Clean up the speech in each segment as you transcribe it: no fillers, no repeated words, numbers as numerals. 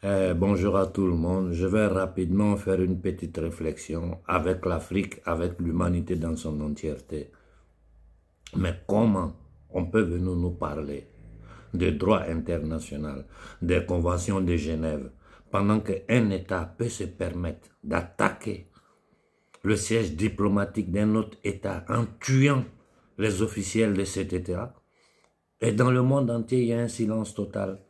Bonjour à tout le monde. Je vais rapidement faire une petite réflexion avec l'Afrique, avec l'humanité dans son entièreté. Mais comment on peut venir nous parler de droit international, des conventions de Genève, pendant qu'un État peut se permettre d'attaquer le siège diplomatique d'un autre État en tuant les officiels de cet État? Et dans le monde entier, il y a un silence total.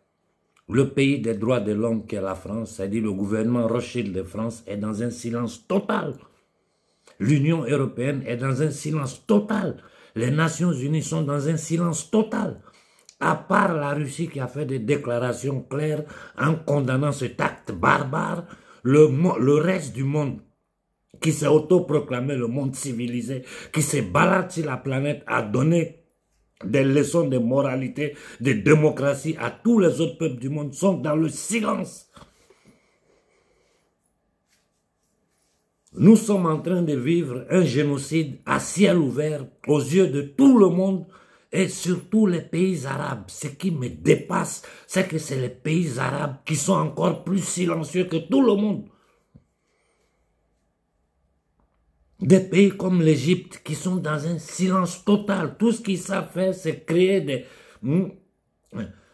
Le pays des droits de l'homme qui est la France, c'est-à-dire le gouvernement Rothschild de France, est dans un silence total. L'Union européenne est dans un silence total. Les Nations unies sont dans un silence total. À part la Russie qui a fait des déclarations claires en condamnant cet acte barbare, le reste du monde qui s'est autoproclamé le monde civilisé, qui se balade sur la planète, a donné des leçons de moralité, de démocratie à tous les autres peuples du monde, sont dans le silence. Nous sommes en train de vivre un génocide à ciel ouvert aux yeux de tout le monde et surtout les pays arabes. Ce qui me dépasse, c'est que c'est les pays arabes qui sont encore plus silencieux que tout le monde. Des pays comme l'Égypte qui sont dans un silence total. Tout ce qu'ils savent faire, c'est créer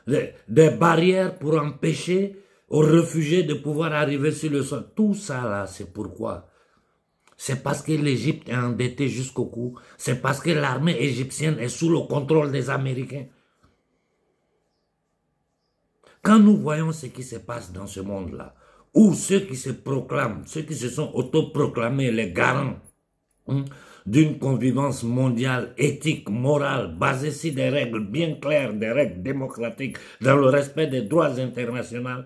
des barrières pour empêcher aux réfugiés de pouvoir arriver sur le sol. Tout ça là, c'est pourquoi? C'est parce que l'Égypte est endettée jusqu'au cou. C'est parce que l'armée égyptienne est sous le contrôle des Américains. Quand nous voyons ce qui se passe dans ce monde-là, où ceux qui se proclament, ceux qui se sont autoproclamés les garants d'une convivence mondiale, éthique, morale, basée sur des règles bien claires, des règles démocratiques, dans le respect des droits internationaux,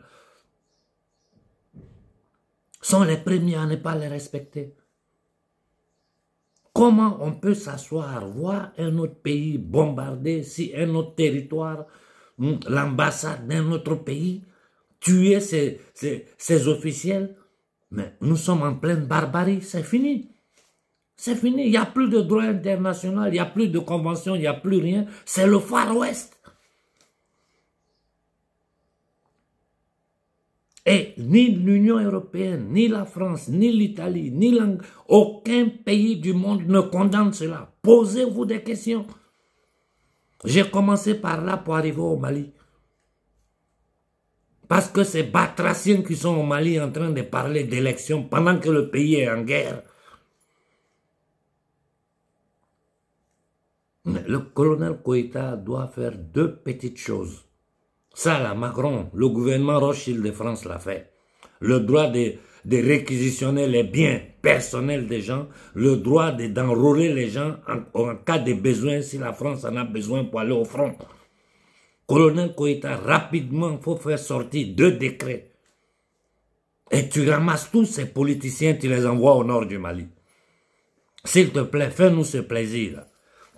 sont les premiers à ne pas les respecter. Comment on peut s'asseoir, voir un autre pays bombardé, si un autre territoire, l'ambassade d'un autre pays, tuer ses officiels? Mais nous sommes en pleine barbarie, c'est fini. C'est fini, il n'y a plus de droit international, il n'y a plus de convention, il n'y a plus rien. C'est le Far West. Et ni l'Union européenne, ni la France, ni l'Italie, ni aucun pays du monde ne condamne cela. Posez-vous des questions. J'ai commencé par là pour arriver au Mali. Parce que c'est batraciens qui sont au Mali en train de parler d'élections pendant que le pays est en guerre. Le colonel Koïta doit faire deux petites choses. Ça, là, Macron, le gouvernement Rothschild de France l'a fait. Le droit de réquisitionner les biens personnels des gens, le droit d'enrôler les gens en cas de besoin, si la France en a besoin pour aller au front. Colonel Koïta, rapidement, il faut faire sortir 2 décrets. Et tu ramasses tous ces politiciens, tu les envoies au nord du Mali. S'il te plaît, fais-nous ce plaisir.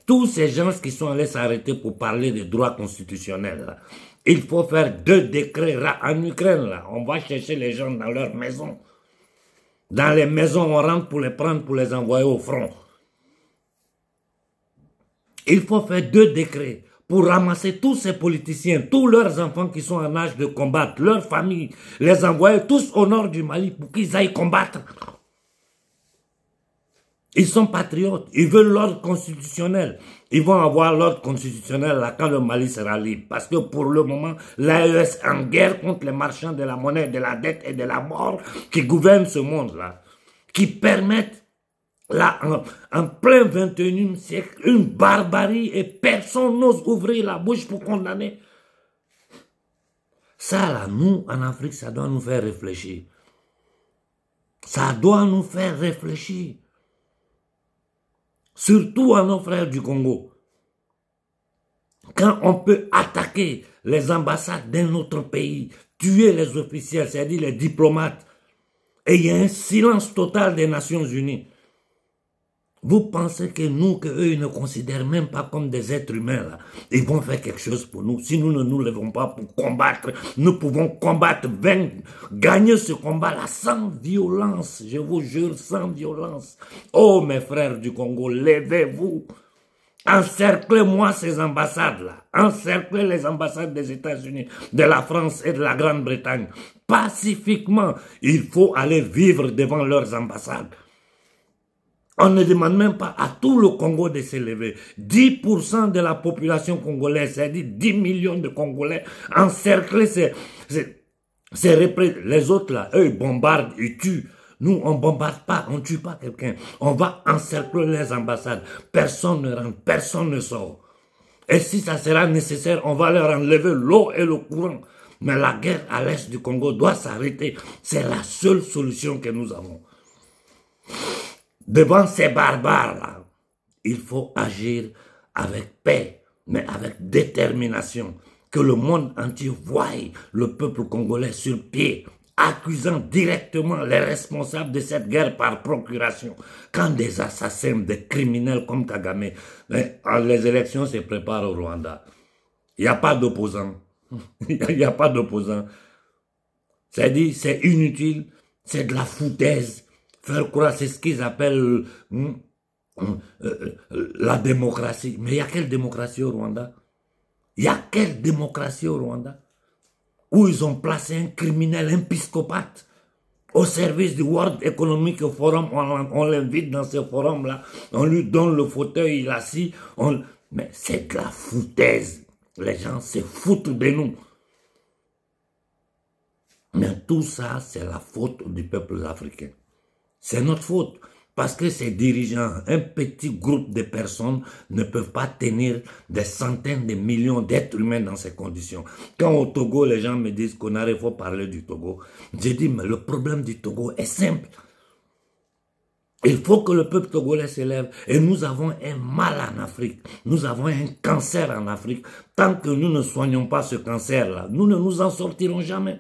Tous ces gens qui sont allés s'arrêter pour parler des droits constitutionnels, là, il faut faire 2 décrets en Ukraine. Là. On va chercher les gens dans leurs maisons. Dans les maisons, on rentre pour les prendre, pour les envoyer au front. Il faut faire 2 décrets pour ramasser tous ces politiciens, tous leurs enfants qui sont en âge de combattre, leurs familles, les envoyer tous au nord du Mali pour qu'ils aillent combattre. Ils sont patriotes, ils veulent l'ordre constitutionnel. Ils vont avoir l'ordre constitutionnel là quand le Mali sera libre. Parce que pour le moment, l'AES est en guerre contre les marchands de la monnaie, de la dette et de la mort qui gouvernent ce monde-là. Qui permettent, là, en plein 21e siècle, une barbarie et personne n'ose ouvrir la bouche pour condamner. Ça là, nous, en Afrique, ça doit nous faire réfléchir. Ça doit nous faire réfléchir. Surtout à nos frères du Congo. Quand on peut attaquer les ambassades d'un autre pays, tuer les officiels, c'est-à-dire les diplomates, et il y a un silence total des Nations Unies. Vous pensez que nous, qu'eux, ils ne considèrent même pas comme des êtres humains, là. Ils vont faire quelque chose pour nous. Si nous ne nous levons pas pour combattre, nous pouvons combattre, gagner ce combat-là sans violence. Je vous jure, sans violence. Oh, mes frères du Congo, levez-vous. Encerclez-moi ces ambassades-là. Encerclez les ambassades des États-Unis, de la France et de la Grande-Bretagne. Pacifiquement, il faut aller vivre devant leurs ambassades. On ne demande même pas à tout le Congo de s'élever. 10% de la population congolaise, c'est-à-dire 10 millions de Congolais, encerclés, les autres là, eux, ils bombardent, ils tuent. Nous, on ne bombarde pas, on ne tue pas quelqu'un. On va encercler les ambassades. Personne ne rentre, personne ne sort. Et si ça sera nécessaire, on va leur enlever l'eau et le courant. Mais la guerre à l'est du Congo doit s'arrêter. C'est la seule solution que nous avons. Devant ces barbares-là, il faut agir avec paix, mais avec détermination. Que le monde entier voie le peuple congolais sur pied, accusant directement les responsables de cette guerre par procuration. Quand des assassins, des criminels comme Kagame, les élections se préparent au Rwanda, il n'y a pas d'opposants. Il n'y a pas d'opposants. C'est-à-dire, c'est inutile, c'est de la foutaise. Faire croire, c'est ce qu'ils appellent la démocratie. Mais il y a quelle démocratie au Rwanda? Il y a quelle démocratie au Rwanda? Où ils ont placé un criminel, un psychopathe, au service du World Economic Forum. On l'invite dans ce forum-là, on lui donne le fauteuil, il est assis. Mais c'est de la foutaise. Les gens se foutent de nous. Mais tout ça, c'est la faute du peuple africain. C'est notre faute. Parce que ces dirigeants, un petit groupe de personnes ne peuvent pas tenir des centaines de millions d'êtres humains dans ces conditions. Quand au Togo, les gens me disent qu'on il faut parler du Togo, j'ai dit, mais le problème du Togo est simple. Il faut que le peuple togolais s'élève. Et nous avons un mal en Afrique. Nous avons un cancer en Afrique. Tant que nous ne soignons pas ce cancer-là, nous ne nous en sortirons jamais.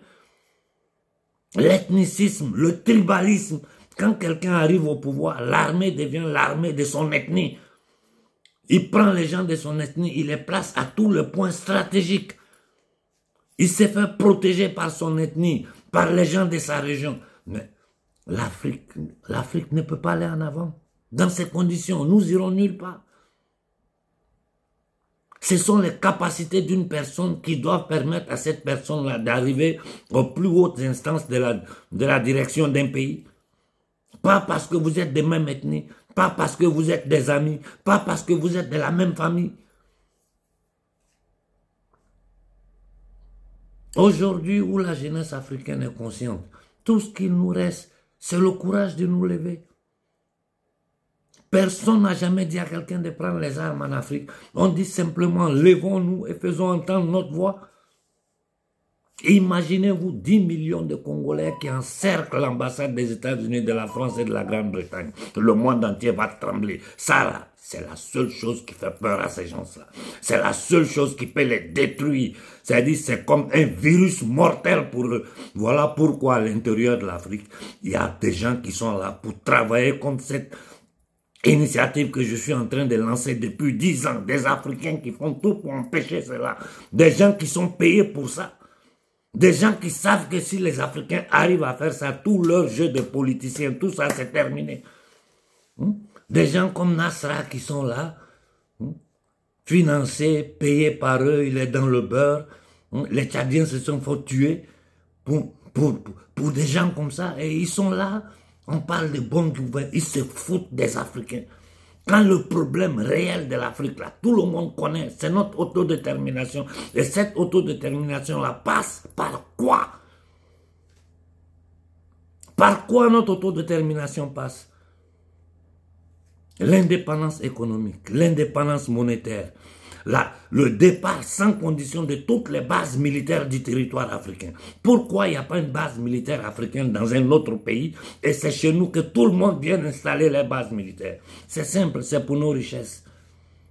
L'ethnicisme, le tribalisme. Quand quelqu'un arrive au pouvoir, l'armée devient l'armée de son ethnie. Il prend les gens de son ethnie, il les place à tous les points stratégiques. Il s'est fait protéger par son ethnie, par les gens de sa région. Mais l'Afrique ne peut pas aller en avant. Dans ces conditions, nous irons nulle part. Ce sont les capacités d'une personne qui doivent permettre à cette personne-là d'arriver aux plus hautes instances de la direction d'un pays. Pas parce que vous êtes de même ethnie, pas parce que vous êtes des amis, pas parce que vous êtes de la même famille. Aujourd'hui, où la jeunesse africaine est consciente, tout ce qu'il nous reste, c'est le courage de nous lever. Personne n'a jamais dit à quelqu'un de prendre les armes en Afrique. On dit simplement, levons-nous et faisons entendre notre voix. Imaginez-vous 10 millions de Congolais qui encerclent l'ambassade des États-Unis, de la France et de la Grande-Bretagne. Le monde entier va trembler. Ça, c'est la seule chose qui fait peur à ces gens-là. C'est la seule chose qui peut les détruire. C'est-à-dire, c'est comme un virus mortel pour eux. Voilà pourquoi à l'intérieur de l'Afrique, il y a des gens qui sont là pour travailler contre cette initiative que je suis en train de lancer depuis 10 ans. Des Africains qui font tout pour empêcher cela. Des gens qui sont payés pour ça. Des gens qui savent que si les Africains arrivent à faire ça, tout leur jeu de politiciens, tout ça, c'est terminé. Des gens comme Nasra qui sont là, financés, payés par eux, il est dans le beurre. Les Tchadiens se sont fait tuer pour des gens comme ça. Et ils sont là, on parle de bons gouvernements, ils se foutent des Africains. Quand le problème réel de l'Afrique, là, tout le monde connaît, c'est notre autodétermination. Et cette autodétermination-là passe par quoi? Par quoi notre autodétermination passe? L'indépendance économique, l'indépendance monétaire, le départ sans condition de toutes les bases militaires du territoire africain. Pourquoi il n'y a pas une base militaire africaine dans un autre pays et c'est chez nous que tout le monde vient installer les bases militaires? C'est simple, c'est pour nos richesses.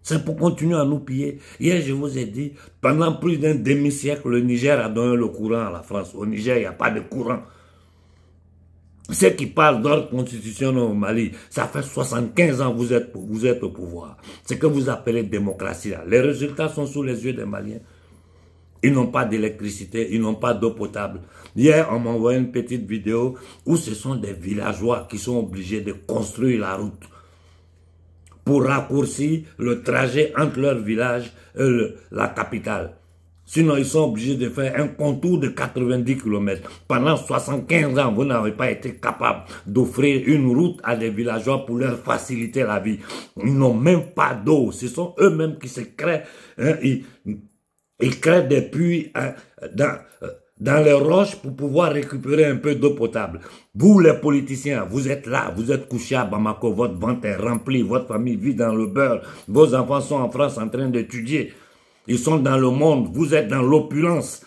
C'est pour continuer à nous piller. Hier, je vous ai dit, pendant plus d'un demi-siècle, le Niger a donné le courant à la France. Au Niger, il n'y a pas de courant. Ceux qui parlent d'ordre constitutionnel au Mali, ça fait 75 ans que vous êtes au pouvoir. C'est que vous appelez démocratie là. Les résultats sont sous les yeux des Maliens. Ils n'ont pas d'électricité, ils n'ont pas d'eau potable. Hier, on m'a envoyé une petite vidéo où ce sont des villageois qui sont obligés de construire la route pour raccourcir le trajet entre leur village et la capitale. Sinon, ils sont obligés de faire un contour de 90 km. Pendant 75 ans, vous n'avez pas été capable d'offrir une route à des villageois pour leur faciliter la vie. Ils n'ont même pas d'eau. Ce sont eux-mêmes qui se créent. Hein, ils créent des puits dans les roches pour pouvoir récupérer un peu d'eau potable. Vous, les politiciens, vous êtes là, vous êtes couchés à Bamako, votre ventre est rempli, votre famille vit dans le beurre, vos enfants sont en France en train d'étudier. Ils sont dans le monde, vous êtes dans l'opulence.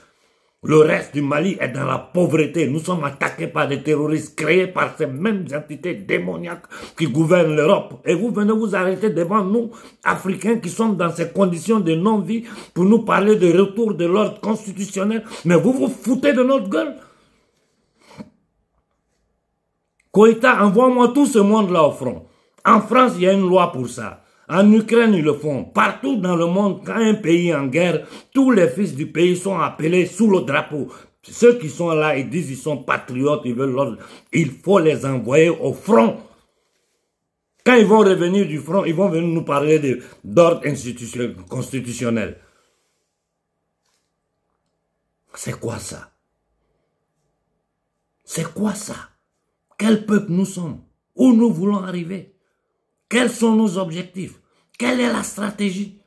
Le reste du Mali est dans la pauvreté. Nous sommes attaqués par des terroristes créés par ces mêmes entités démoniaques qui gouvernent l'Europe. Et vous venez vous arrêter devant nous, Africains, qui sommes dans ces conditions de non-vie, pour nous parler de retour de l'ordre constitutionnel. Mais vous vous foutez de notre gueule. Koïta, envoie-moi tout ce monde-là au front. En France, il y a une loi pour ça. En Ukraine, ils le font. Partout dans le monde, quand un pays est en guerre, tous les fils du pays sont appelés sous le drapeau. Ceux qui sont là, ils disent qu'ils sont patriotes, ils veulent l'ordre. Il faut les envoyer au front. Quand ils vont revenir du front, ils vont venir nous parler d'ordre constitutionnel. C'est quoi ça? C'est quoi ça? Quel peuple nous sommes? Où nous voulons arriver? Quels sont nos objectifs? Quelle est la stratégie?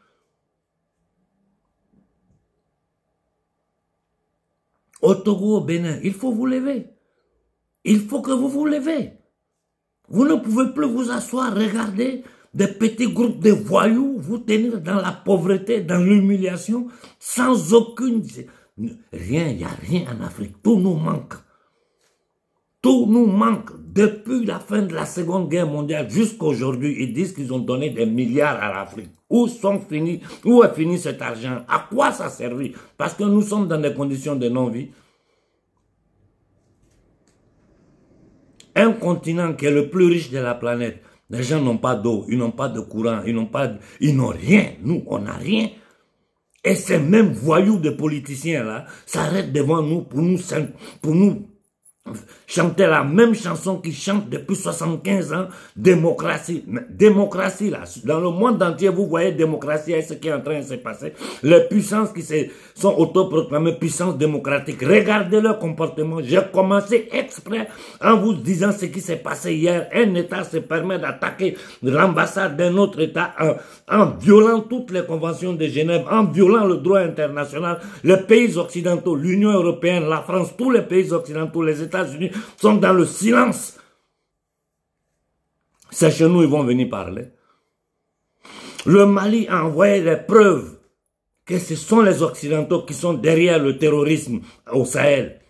Au Togo, au Bénin, il faut vous lever. Il faut que vous vous levez. Vous ne pouvez plus vous asseoir, regarder des petits groupes de voyous, vous tenir dans la pauvreté, dans l'humiliation, sans aucune... Rien, il n'y a rien en Afrique. Tout nous manque. Tout nous manque. Depuis la fin de la Seconde Guerre mondiale jusqu'à aujourd'hui, ils disent qu'ils ont donné des milliards à l'Afrique. Où est fini cet argent? À quoi ça a servi? Parce que nous sommes dans des conditions de non-vie. Un continent qui est le plus riche de la planète, les gens n'ont pas d'eau, ils n'ont pas de courant, ils n'ont rien. Nous, on n'a rien. Et ces mêmes voyous de politiciens là s'arrêtent devant nous pour nous chanter la même chanson qu'ils chantent depuis 75 ans, démocratie. Mais démocratie, là, dans le monde entier, vous voyez démocratie et ce qui est en train de se passer. Les puissances qui sont autoproclamées puissances démocratiques, regardez leur comportement. J'ai commencé exprès en vous disant ce qui s'est passé hier. Un État se permet d'attaquer l'ambassade d'un autre État en violant toutes les conventions de Genève, en violant le droit international. Les pays occidentaux, l'Union européenne, la France, tous les pays occidentaux, les États-Unis sont dans le silence. C'est chez nous, ils vont venir parler. Le Mali a envoyé les preuves que ce sont les Occidentaux qui sont derrière le terrorisme au Sahel.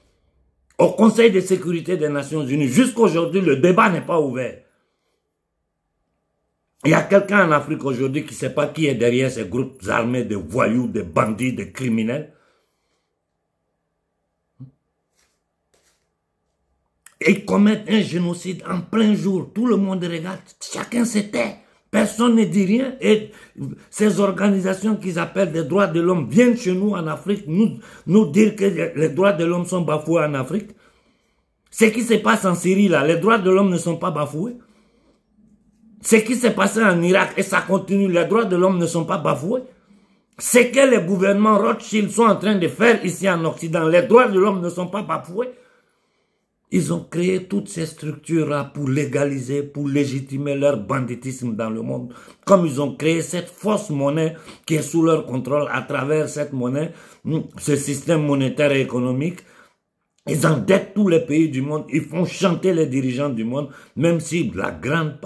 Au Conseil de sécurité des Nations Unies, jusqu'à aujourd'hui, le débat n'est pas ouvert. Il y a quelqu'un en Afrique aujourd'hui qui ne sait pas qui est derrière ces groupes armés de voyous, de bandits, de criminels. Ils commettent un génocide en plein jour. Tout le monde regarde. Chacun se tait. Personne ne dit rien. Et ces organisations qu'ils appellent des droits de l'homme viennent chez nous en Afrique nous dire que les droits de l'homme sont bafoués en Afrique. Ce qui se passe en Syrie, là, les droits de l'homme ne sont pas bafoués. Ce qui s'est passé en Irak, et ça continue, les droits de l'homme ne sont pas bafoués. Ce que les gouvernements Rothschild sont en train de faire ici en Occident, les droits de l'homme ne sont pas bafoués. Ils ont créé toutes ces structures-là pour légaliser, pour légitimer leur banditisme dans le monde. Comme ils ont créé cette fausse monnaie qui est sous leur contrôle à travers cette monnaie, ce système monétaire et économique, ils endettent tous les pays du monde, ils font chanter les dirigeants du monde, même si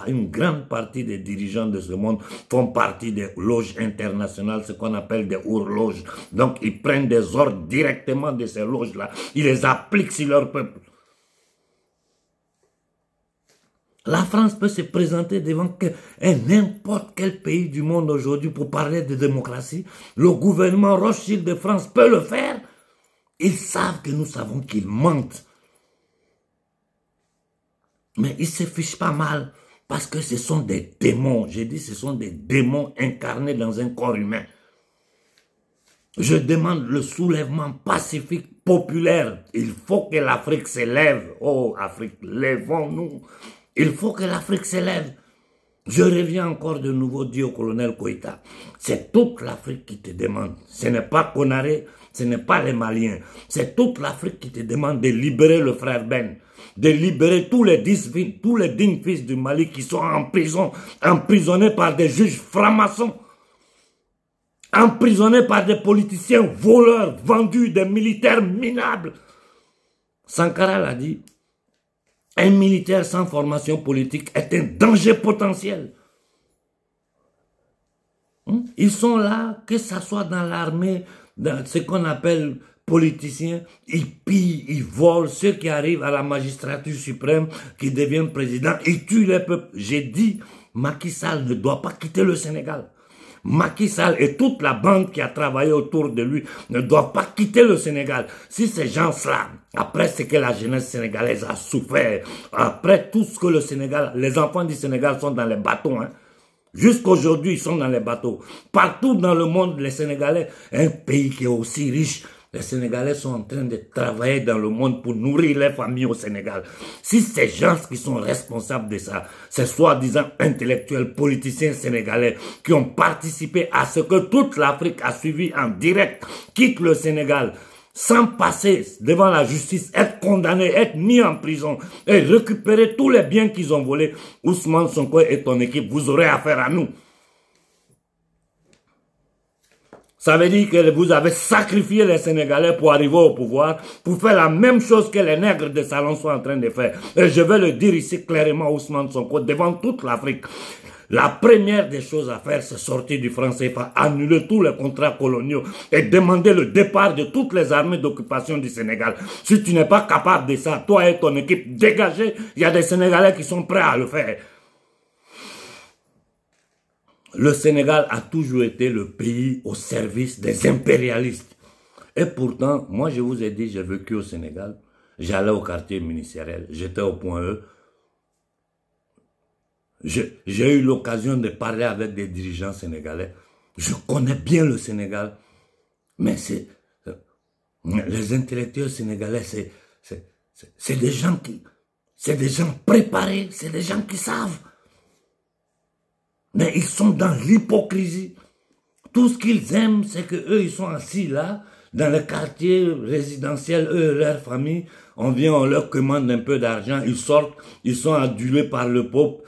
une grande partie des dirigeants de ce monde font partie des loges internationales, ce qu'on appelle des horloges. Donc ils prennent des ordres directement de ces loges-là, ils les appliquent sur leur peuple. La France peut se présenter devant n'importe quel pays du monde aujourd'hui pour parler de démocratie. Le gouvernement Rothschild de France peut le faire. Ils savent que nous savons qu'ils mentent. Mais ils se fichent pas mal parce que ce sont des démons. J'ai dit ce sont des démons incarnés dans un corps humain. Je demande le soulèvement pacifique populaire. Il faut que l'Afrique s'élève. Oh Afrique, lèvons-nous. Il faut que l'Afrique s'élève. Je reviens encore de nouveau dire au colonel Koïta, c'est toute l'Afrique qui te demande. Ce n'est pas Konaré, ce n'est pas les Maliens. C'est toute l'Afrique qui te demande de libérer le frère Ben, de libérer tous les dignes fils du Mali qui sont en prison, emprisonnés par des juges francs-maçons, emprisonnés par des politiciens voleurs, vendus, des militaires minables. Sankara l'a dit. Un militaire sans formation politique est un danger potentiel. Ils sont là, que ce soit dans l'armée, dans ce qu'on appelle politiciens, ils pillent, ils volent. Ceux qui arrivent à la magistrature suprême, qui deviennent président, ils tuent les peuples. J'ai dit, Macky Sall ne doit pas quitter le Sénégal. Macky Sall et toute la bande qui a travaillé autour de lui ne doivent pas quitter le Sénégal. Si ces gens-là, après ce que la jeunesse sénégalaise a souffert, après tout ce que le Sénégal, les enfants du Sénégal sont dans les bateaux, hein. Jusqu'aujourd'hui, ils sont dans les bateaux. Partout dans le monde, les Sénégalais, un pays qui est aussi riche, les Sénégalais sont en train de travailler dans le monde pour nourrir les familles au Sénégal. Si ces gens qui sont responsables de ça, ces soi-disant intellectuels, politiciens sénégalais qui ont participé à ce que toute l'Afrique a suivi en direct, quittent le Sénégal sans passer devant la justice, être condamnés, être mis en prison et récupérer tous les biens qu'ils ont volés, Ousmane Sonko et ton équipe, vous aurez affaire à nous. Ça veut dire que vous avez sacrifié les Sénégalais pour arriver au pouvoir, pour faire la même chose que les nègres de salon sont en train de faire. Et je vais le dire ici clairement à Ousmane Sonko, devant toute l'Afrique. La première des choses à faire, c'est sortir du franc CFA, annuler tous les contrats coloniaux et demander le départ de toutes les armées d'occupation du Sénégal. Si tu n'es pas capable de ça, toi et ton équipe, dégagez. Il y a des Sénégalais qui sont prêts à le faire. Le Sénégal a toujours été le pays au service des impérialistes. Et pourtant, moi je vous ai dit, j'ai vécu au Sénégal, j'allais au quartier ministériel, j'étais au point E. J'ai eu l'occasion de parler avec des dirigeants sénégalais. Je connais bien le Sénégal, mais les intellectuels sénégalais, c'est des gens préparés, c'est des gens qui savent. Mais ils sont dans l'hypocrisie. Tout ce qu'ils aiment, c'est qu'eux, ils sont assis là, dans le quartier résidentiel, eux et leur famille. On vient, on leur commande un peu d'argent, ils sortent, ils sont adulés par le peuple,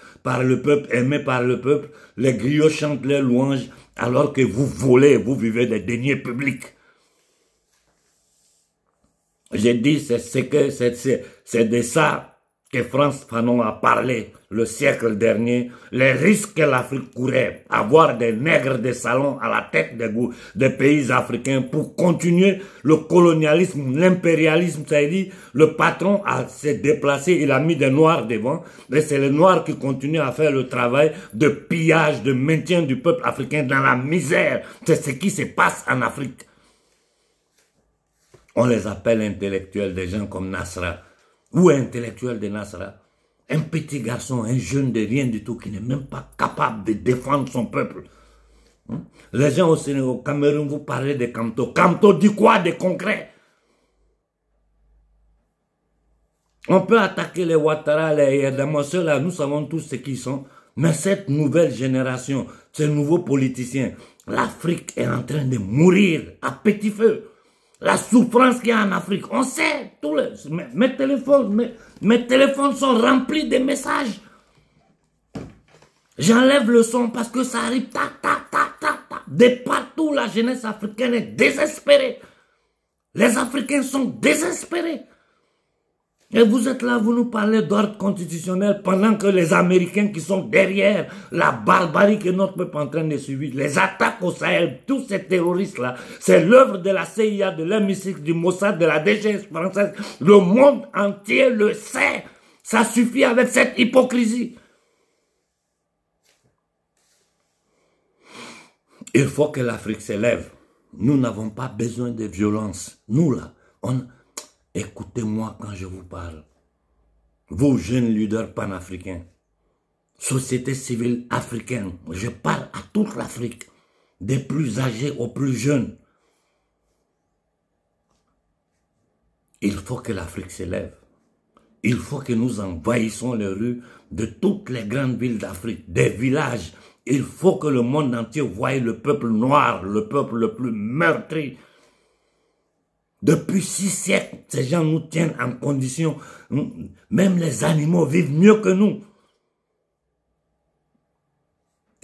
aimés par le peuple. Les griots chantent les louanges, alors que vous volez, vous vivez des deniers publics. J'ai dit, c'est de ça que France Fanon a parlé le siècle dernier, les risques que l'Afrique courait, avoir des nègres de salon à la tête des pays africains pour continuer le colonialisme, l'impérialisme, c'est-à-dire le patron s'est déplacé, il a mis des noirs devant, et c'est les noirs qui continuent à faire le travail de pillage, de maintien du peuple africain dans la misère. C'est ce qui se passe en Afrique. On les appelle intellectuels, des gens comme Nasra. Ou intellectuel de Nasra, un petit garçon, un jeune de rien du tout, qui n'est même pas capable de défendre son peuple. Les gens au Sénégal, au Cameroun, vous parlez de Kamto. Kamto dit quoi de concret? On peut attaquer les Ouattara, les Yerdama, ceux-là, nous savons tous ce qu'ils sont. Mais cette nouvelle génération, ces nouveaux politiciens, l'Afrique est en train de mourir à petit feu. La souffrance qu'il y a en Afrique, on sait, mes téléphones sont remplis de messages. J'enlève le son parce que ça arrive, de partout, la jeunesse africaine est désespérée. Les Africains sont désespérés. Et vous êtes là, vous nous parlez d'ordre constitutionnel pendant que les Américains qui sont derrière la barbarie que notre peuple est en train de subir, les attaques au Sahel, tous ces terroristes-là, c'est l'œuvre de la CIA, de l'MI6, du Mossad, de la DGS française. Le monde entier le sait. Ça suffit avec cette hypocrisie. Il faut que l'Afrique s'élève. Nous n'avons pas besoin de violence. Nous là, écoutez-moi quand je vous parle. Vous, jeunes leaders panafricains, société civile africaine, je parle à toute l'Afrique, des plus âgés aux plus jeunes. Il faut que l'Afrique s'élève. Il faut que nous envahissions les rues de toutes les grandes villes d'Afrique, des villages. Il faut que le monde entier voie le peuple noir, le peuple le plus meurtri. Depuis 6 siècles, ces gens nous tiennent en condition. Même les animaux vivent mieux que nous.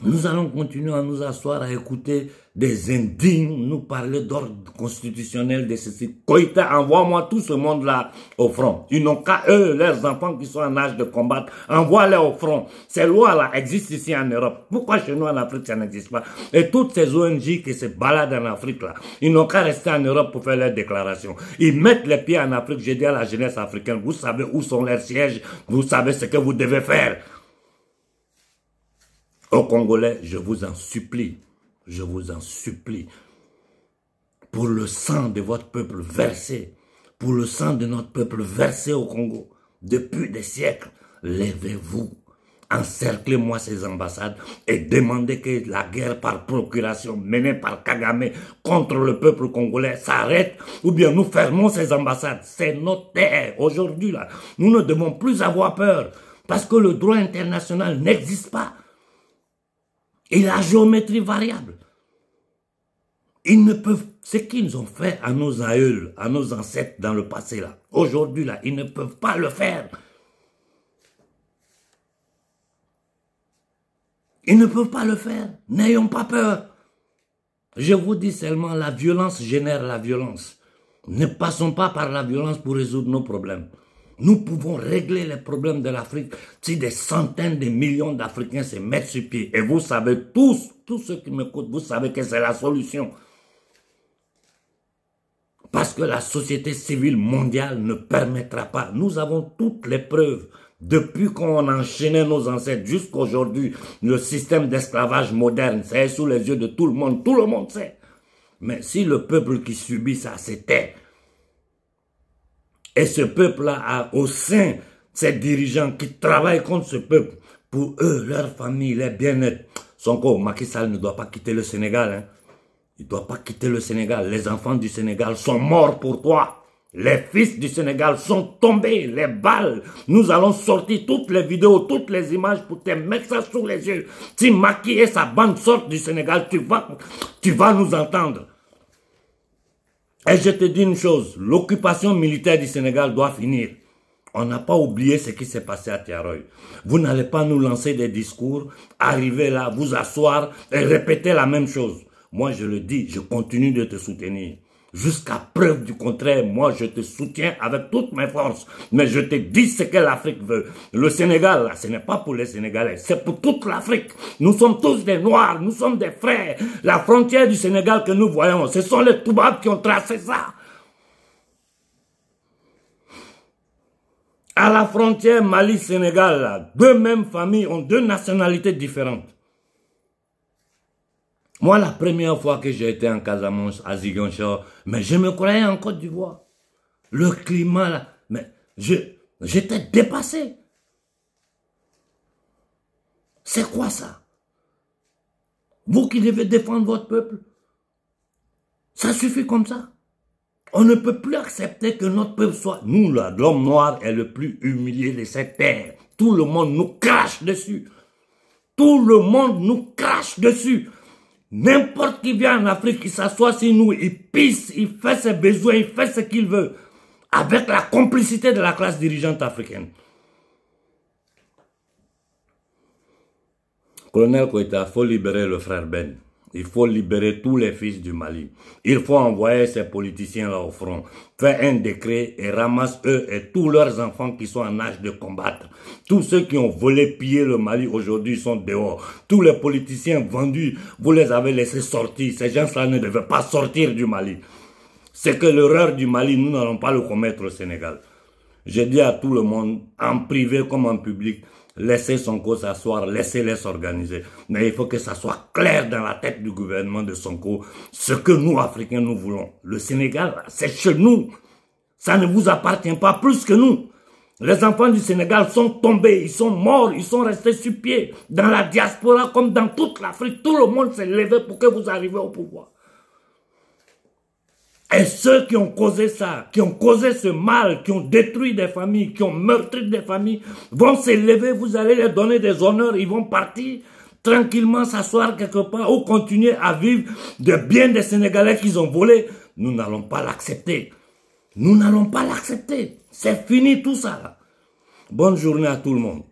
Nous allons continuer à nous asseoir, à écouter des indignes nous parler d'ordre constitutionnel de ceci. Koïta, envoie-moi tout ce monde-là au front. Ils n'ont qu'à eux, leurs enfants qui sont en âge de combattre, envoie-les au front. Ces lois-là existent ici en Europe. Pourquoi chez nous en Afrique ça n'existe pas? Et toutes ces ONG qui se baladent en Afrique là, ils n'ont qu'à rester en Europe pour faire leurs déclarations. Ils mettent les pieds en Afrique. J'ai dit à la jeunesse africaine, vous savez où sont leurs sièges, vous savez ce que vous devez faire. Aux Congolais, je vous en supplie, pour le sang de votre peuple versé, pour le sang de notre peuple versé au Congo, depuis des siècles, levez-vous, encerclez-moi ces ambassades et demandez que la guerre par procuration menée par Kagame contre le peuple congolais s'arrête, ou bien nous fermons ces ambassades. C'est notre terre. Aujourd'hui, là, nous ne devons plus avoir peur, parce que le droit international n'existe pas. Et la géométrie variable. Ils ne peuvent, ce qu'ils ont fait à nos aïeuls, à nos ancêtres dans le passé là, aujourd'hui là, ils ne peuvent pas le faire. Ils ne peuvent pas le faire. N'ayons pas peur. Je vous dis seulement, la violence génère la violence. Ne passons pas par la violence pour résoudre nos problèmes. Nous pouvons régler les problèmes de l'Afrique si des centaines de millions d'Africains se mettent sur pied. Et vous savez tous ceux qui m'écoutent, vous savez que c'est la solution. Parce que la société civile mondiale ne permettra pas. Nous avons toutes les preuves. Depuis qu'on enchaînait nos ancêtres jusqu'à aujourd'hui, le système d'esclavage moderne, c'est sous les yeux de tout le monde sait. Mais si le peuple qui subit ça, c'était... Et ce peuple-là a au sein ces dirigeants qui travaillent contre ce peuple, pour eux, leur famille, leur bien-être. Sonko, Macky Sall ne doit pas quitter le Sénégal. Hein. Il ne doit pas quitter le Sénégal. Les enfants du Sénégal sont morts pour toi. Les fils du Sénégal sont tombés, les balles. Nous allons sortir toutes les vidéos, toutes les images pour te mettre ça sous les yeux. Si Macky et sa bande sortent du Sénégal, tu vas nous entendre. Et je te dis une chose, l'occupation militaire du Sénégal doit finir. On n'a pas oublié ce qui s'est passé à Tiaroy. Vous n'allez pas nous lancer des discours, arriver là, vous asseoir et répéter la même chose. Moi, je le dis, je continue de te soutenir. Jusqu'à preuve du contraire, moi, je te soutiens avec toutes mes forces. Mais je te dis ce que l'Afrique veut. Le Sénégal, là, ce n'est pas pour les Sénégalais, c'est pour toute l'Afrique. Nous sommes tous des Noirs, nous sommes des frères. La frontière du Sénégal que nous voyons, ce sont les Toubabs qui ont tracé ça. À la frontière Mali-Sénégal, là, deux mêmes familles ont deux nationalités différentes. Moi, la première fois que j'ai été en Casamance, à Ziguinchor, mais je me croyais en Côte d'Ivoire. Le climat, là, mais j'étais dépassé. C'est quoi ça? Vous qui devez défendre votre peuple, ça suffit comme ça. On ne peut plus accepter que notre peuple soit... Nous, là, l'homme noir est le plus humilié de cette terre. Tout le monde nous crache dessus. Tout le monde nous crache dessus. N'importe qui vient en Afrique, il s'assoit sur nous, il pisse, il fait ses besoins, il fait ce qu'il veut. Avec la complicité de la classe dirigeante africaine. Colonel Koïta, il faut libérer le frère Ben. Il faut libérer tous les fils du Mali. Il faut envoyer ces politiciens-là au front. Faire un décret et ramasse eux et tous leurs enfants qui sont en âge de combattre. Tous ceux qui ont volé, pillé le Mali aujourd'hui sont dehors. Tous les politiciens vendus, vous les avez laissés sortir. Ces gens-là ne devaient pas sortir du Mali. C'est que l'erreur du Mali, nous n'allons pas le commettre au Sénégal. Je dis à tout le monde, en privé comme en public, laissez Sonko s'asseoir, laissez-les s'organiser. Mais il faut que ça soit clair dans la tête du gouvernement de Sonko, ce que nous, Africains, nous voulons. Le Sénégal, c'est chez nous. Ça ne vous appartient pas plus que nous. Les enfants du Sénégal sont tombés, ils sont morts, ils sont restés sur pied. Dans la diaspora, comme dans toute l'Afrique, tout le monde s'est levé pour que vous arriviez au pouvoir. Et ceux qui ont causé ça, qui ont causé ce mal, qui ont détruit des familles, qui ont meurtri des familles, vont s'élever, vous allez leur donner des honneurs, ils vont partir tranquillement s'asseoir quelque part ou continuer à vivre de biens des Sénégalais qu'ils ont volés. Nous n'allons pas l'accepter. Nous n'allons pas l'accepter. C'est fini tout ça. Bonne journée à tout le monde.